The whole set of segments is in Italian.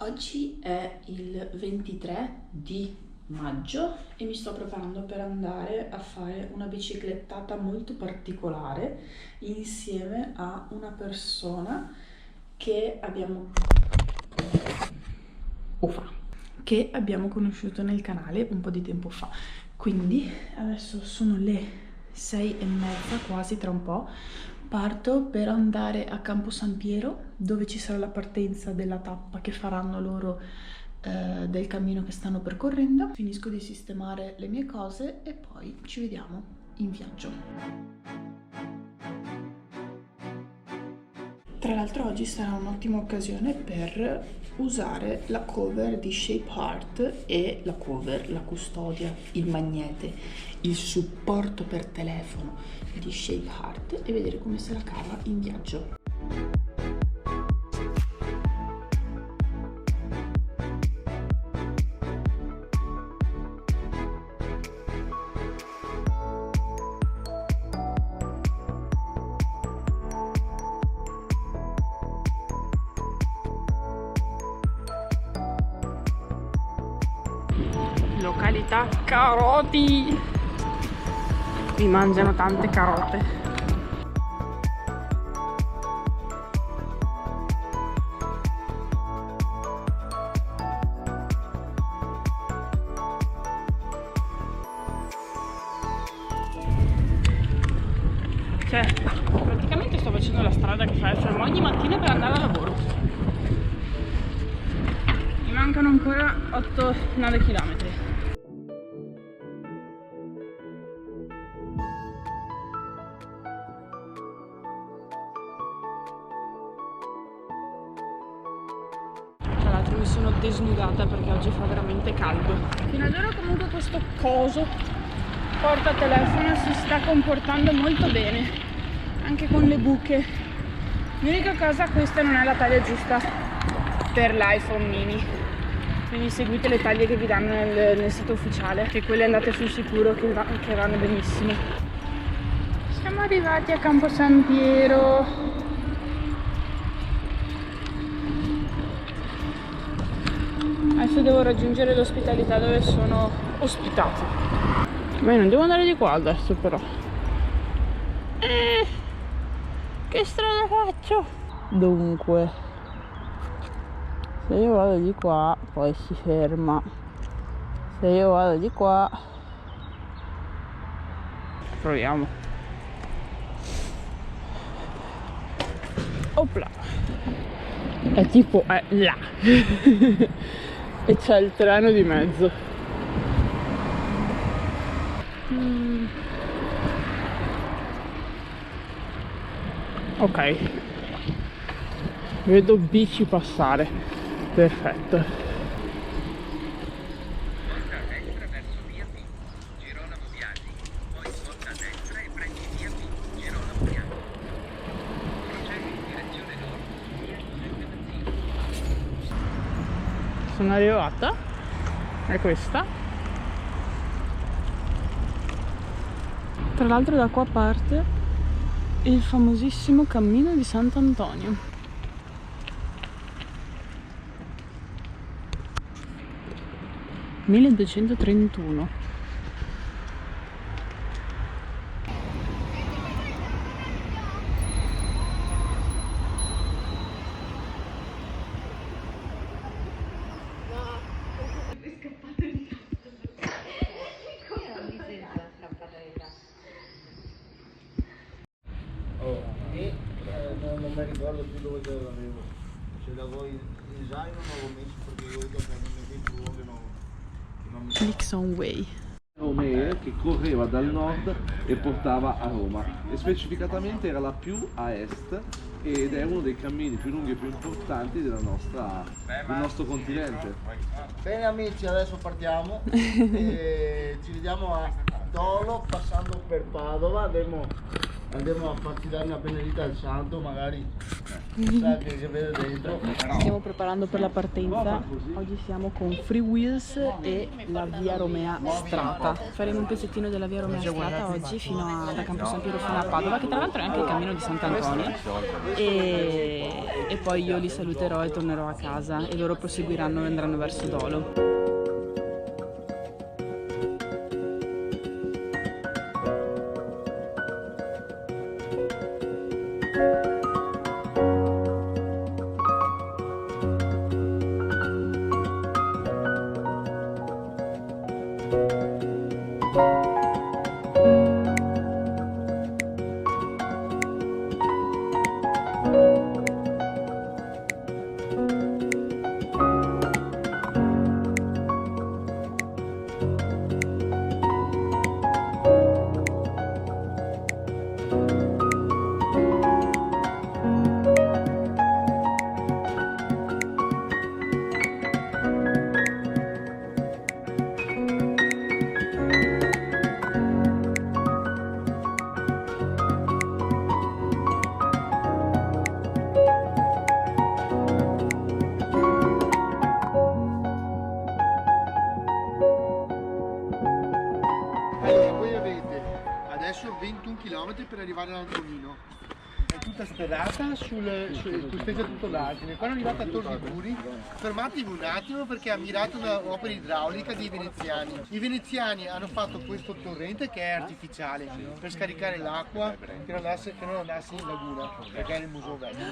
Oggi è il 23 di maggio e mi sto preparando per andare a fare una biciclettata molto particolare insieme a una persona che abbiamo che abbiamo conosciuto nel canale un po' di tempo fa. Quindi adesso sono le 6:30, quasi tra un po'. Parto per andare a Campo San Piero, dove ci sarà la partenza della tappa che faranno loro del cammino che stanno percorrendo. Finisco di sistemare le mie cose e poi ci vediamo in viaggio. Tra l'altro oggi sarà un'ottima occasione per usare la cover di Shape Heart e la cover, la custodia, il magnete, il supporto per telefono di Shape Heart e vedere come se la cava in viaggio. Località Caroti, mi mangiano tante carote. Cioè, praticamente sto facendo la strada che faccio ogni mattina per andare al lavoro. Mi mancano ancora 8-9 km. Tra l'altro mi sono desnudata perché oggi fa veramente caldo. Fino ad ora comunque questo coso porta telefono si sta comportando molto bene, anche con le buche. L'unica cosa, questa non è la taglia giusta per l'iPhone mini, quindi seguite le taglie che vi danno nel sito ufficiale, che quelle andate sul sicuro che vanno benissimo. Siamo arrivati a Campo San Piero. Adesso devo raggiungere l'ospitalità dove sono ospitato. Ma io non devo andare di qua adesso però. Che strada faccio? Dunque, se io vado di qua poi si ferma. Se io vado di qua, proviamo. Opla. È tipo là. E c'è il treno di mezzo. Ok, vedo bici passare, perfetto. Volta a destra verso via B, Girolamo Biagi, poi volta a destra e prendi via B, Girolamo Biagi. Procedi in direzione nord, via Giuseppe Mazzini. Sono arrivata, è questa. Tra l'altro da qua parte il famosissimo cammino di Sant'Antonio. (1231). Non mi ricordo più dove l'avevo, se l'avevo in zaino non l'avevo messo perché io dopo non mi metto che non mi... Nixon Way. Romea che correva dal nord e portava a Roma e specificatamente era la più a est ed è uno dei cammini più lunghi e più importanti del nostro continente. Bene amici, adesso partiamo e ci vediamo a Dolo passando per Padova, andiamo a farci dare una benedita al santo, magari che vedo dentro. Stiamo preparando per la partenza. Oggi siamo con Free Wheels e la Via Romea Strata. Faremo un pezzettino della Via Romea Strata oggi da Campo San Piero fino a Padova, che tra l'altro è anche il cammino di Sant'Antonio, e poi io li saluterò e tornerò a casa e loro proseguiranno e andranno verso Dolo. Allora, voi avete adesso 21 km per arrivare all'Antonino. È tutta sterrata costeggia tutto l'argine. Quando arrivate a Tor di Buri, fermatevi un attimo perché ammirate un'opera idraulica dei veneziani. I veneziani hanno fatto questo torrente che è artificiale per scaricare l'acqua che non andasse in laguna, perché è nel museo vecchio.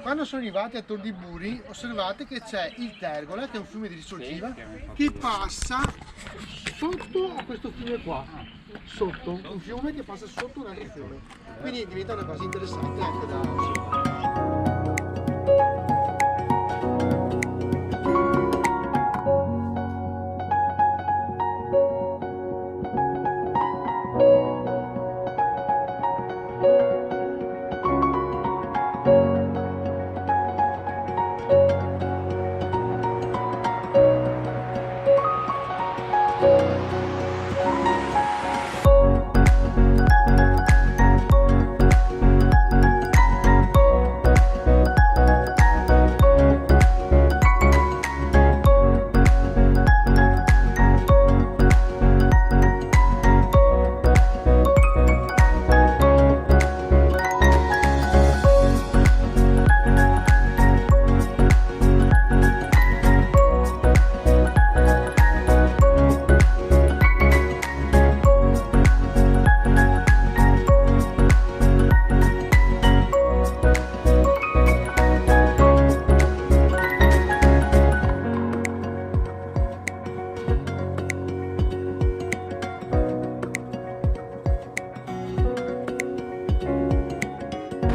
Quando sono arrivati a Tor di Buri, osservate che c'è il Tergola, che è un fiume di risorgiva, che passa sotto a questo fiume qua. Sotto un fiume che passa sotto un altro fiume, quindi diventa una cosa interessante anche da osservare.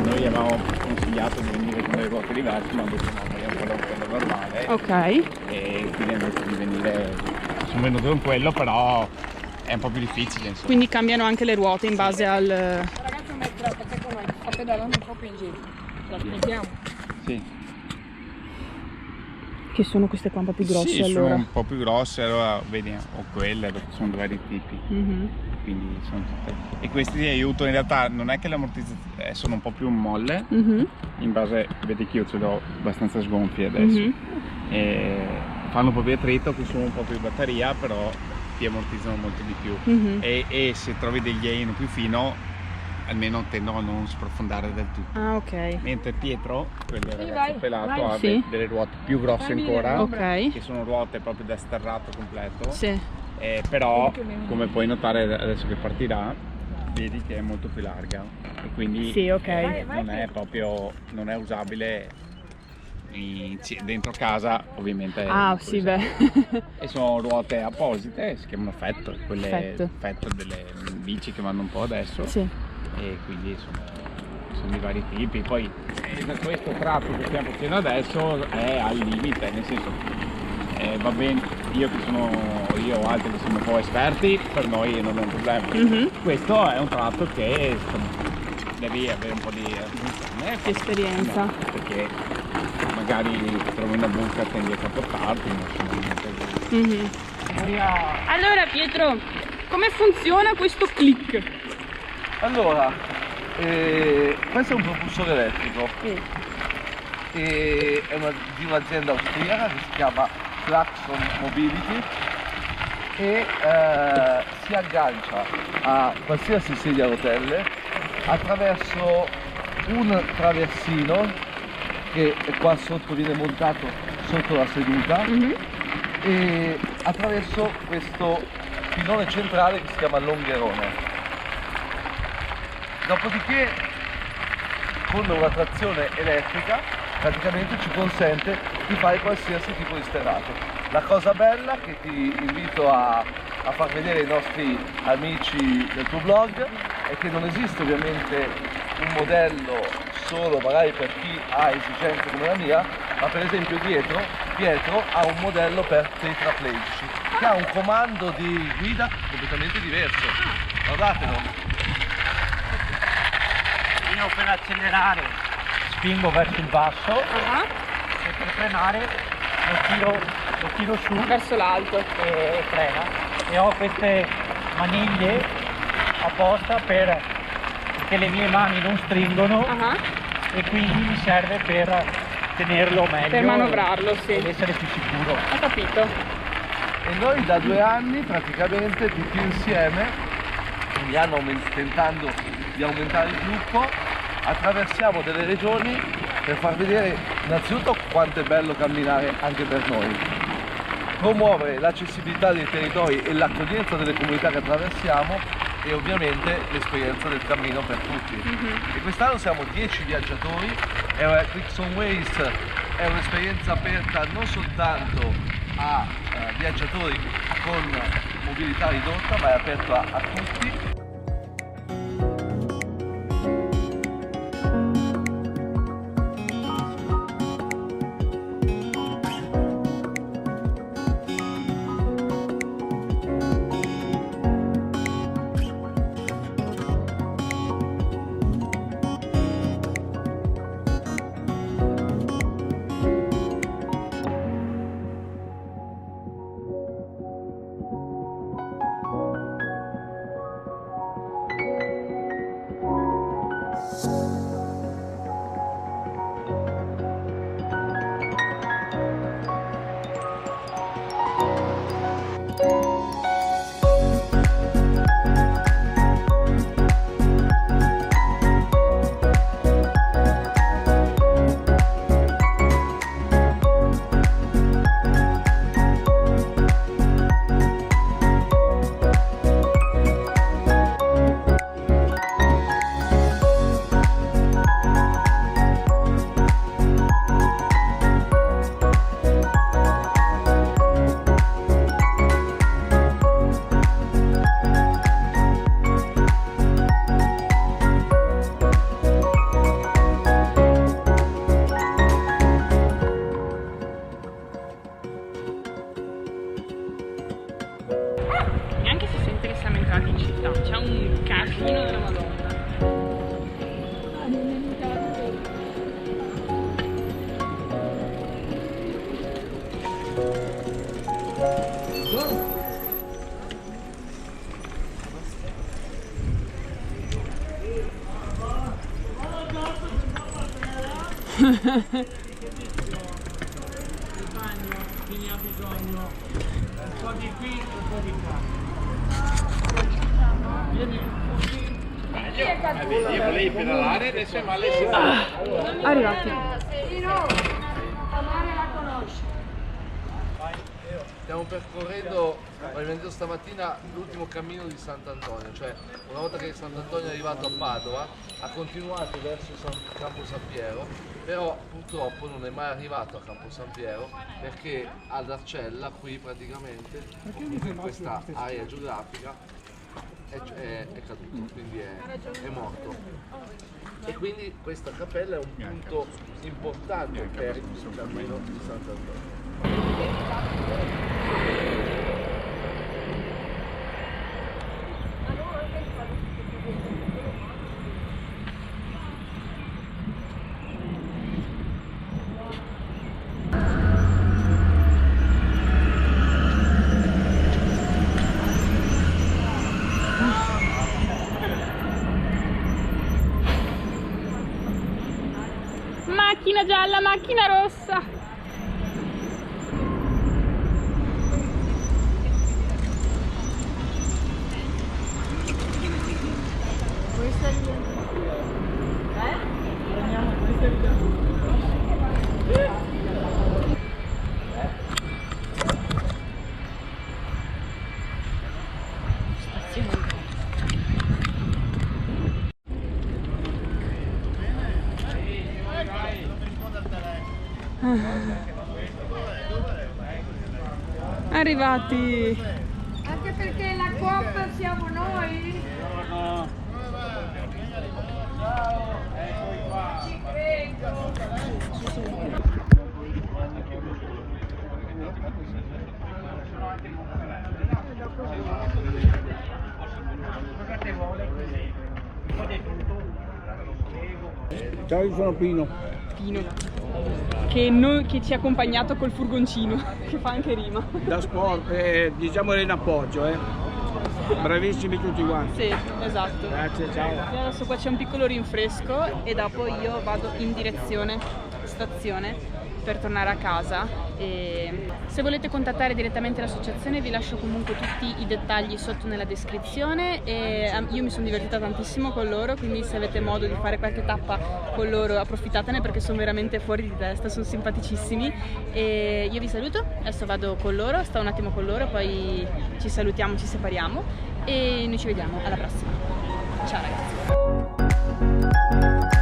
Noi avevamo consigliato di venire con le ruote diverse, ma invece no, vogliamo quello normale. Ok. E quindi invece di venire sono venuto con quello, però è un po' più difficile, insomma. Quindi cambiano anche le ruote in base al... Ragazzi, perché con noi sta pedalando un po' più in giro. La spieghiamo? Sì. Che sono queste qua un po' più grosse, Sì, allora? sono un po' più grosse, allora vedi, o quelle, perché sono di vari tipi. Mhm. Quindi sono tutte. E questi ti aiutano, in realtà non è che le ammortizzazioni sono un po' più molle, Mhm. in base, vedi che io ce l'ho abbastanza sgonfie adesso. Mhm. E fanno un po' più attrito, consumano un po' più batteria, però ti ammortizzano molto di più. Mhm. E se trovi degli aino più fino, almeno tendono a non sprofondare del tutto. Ah, ok. Mentre Pietro, quel ragazzo vai, pelato, vai. ha Sì. delle ruote più grosse Fammi ancora, vedere. Ok. che sono ruote proprio da sterrato completo. Sì. Però, come puoi notare adesso che partirà, vedi che è molto più larga e quindi Sì, ok. non è proprio, non è usabile dentro casa, ovviamente. Ah, puoi sì, usare. beh. E sono ruote apposite, si chiamano FET, quelle FET. FET delle bici che vanno un po' adesso. Sì. E quindi sono di vari tipi. Poi questo tratto che stiamo facendo adesso è al limite, nel senso va bene, io o altri che siamo un po' esperti, per noi non è un problema. Mhm. Questo è un tratto che devi avere un po' di attenzione, Esperienza. perché magari trovi una buca che indietro a portarti, non sono niente. Mhm. Allora Pietro, come funziona questo click? Allora, Questo è un propulsore elettrico. E è di un'azienda austriaca che si chiama Klaxon Mobility e si aggancia a qualsiasi sedia a rotelle attraverso un traversino che qua sotto viene montato sotto la seduta e attraverso questo pilone centrale che si chiama longherone. Dopodiché con una trazione elettrica praticamente ci consente di fare qualsiasi tipo di sterrato. La cosa bella che ti invito a far vedere ai nostri amici del tuo blog è che non esiste ovviamente un modello solo magari per chi ha esigenze come la mia, ma per esempio Pietro ha un modello per tetraplegici che ha un comando di guida completamente diverso. Guardatelo. Io per accelerare spingo verso il basso e per frenare lo tiro su Verso l'alto. e frena. E ho queste maniglie apposta perché le mie mani non stringono e quindi mi serve per tenerlo meglio. Per manovrarlo, sì. Ed essere più sicuro. Ho capito. E noi da 2 anni praticamente tutti insieme, quindi tentando di aumentare il gruppo, attraversiamo delle regioni per far vedere innanzitutto quanto è bello camminare anche per noi, promuovere l'accessibilità dei territori e l'accoglienza delle comunità che attraversiamo e ovviamente l'esperienza del cammino per tutti. E quest'anno siamo 10 viaggiatori, Clixon Ways è un'esperienza aperta non soltanto a viaggiatori con mobilità ridotta, ma è aperto a tutti. Neanche si sente che siamo entrati in città, c'è un casino della Madonna. Chi ne ha bisogno? Un po' di qui, un po' di qua. Vieni così. Io volevi pedalare, adesso è male. Arrivati. Stiamo percorrendo probabilmente stamattina l'ultimo cammino di Sant'Antonio, cioè una volta che Sant'Antonio è arrivato a Padova ha continuato verso Campo San Piero, però purtroppo non è mai arrivato a Campo San Piero perché ad Arcella qui praticamente, in questa area geografica, è caduto, quindi è morto. E quindi questa cappella è un punto importante per il cammino di Sant'Antonio. macchina gialla, macchina rossa. Arrivati. Anche perché la coop siamo noi. Ci credo. Ciao, io sono Pino. Che ci ha accompagnato col furgoncino, che fa anche rima. Da sport, diciamo in appoggio, bravissimi tutti quanti. Sì, esatto. Grazie, ciao. E adesso qua c'è un piccolo rinfresco e dopo io vado in direzione stazione per tornare a casa. E se volete contattare direttamente l'associazione vi lascio comunque tutti i dettagli sotto nella descrizione, e io mi sono divertita tantissimo con loro, quindi se avete modo di fare qualche tappa con loro approfittatene, perché sono veramente fuori di testa, sono simpaticissimi. E io vi saluto, adesso vado con loro, sto un attimo con loro, poi ci salutiamo, ci separiamo e noi ci vediamo alla prossima. Ciao ragazzi.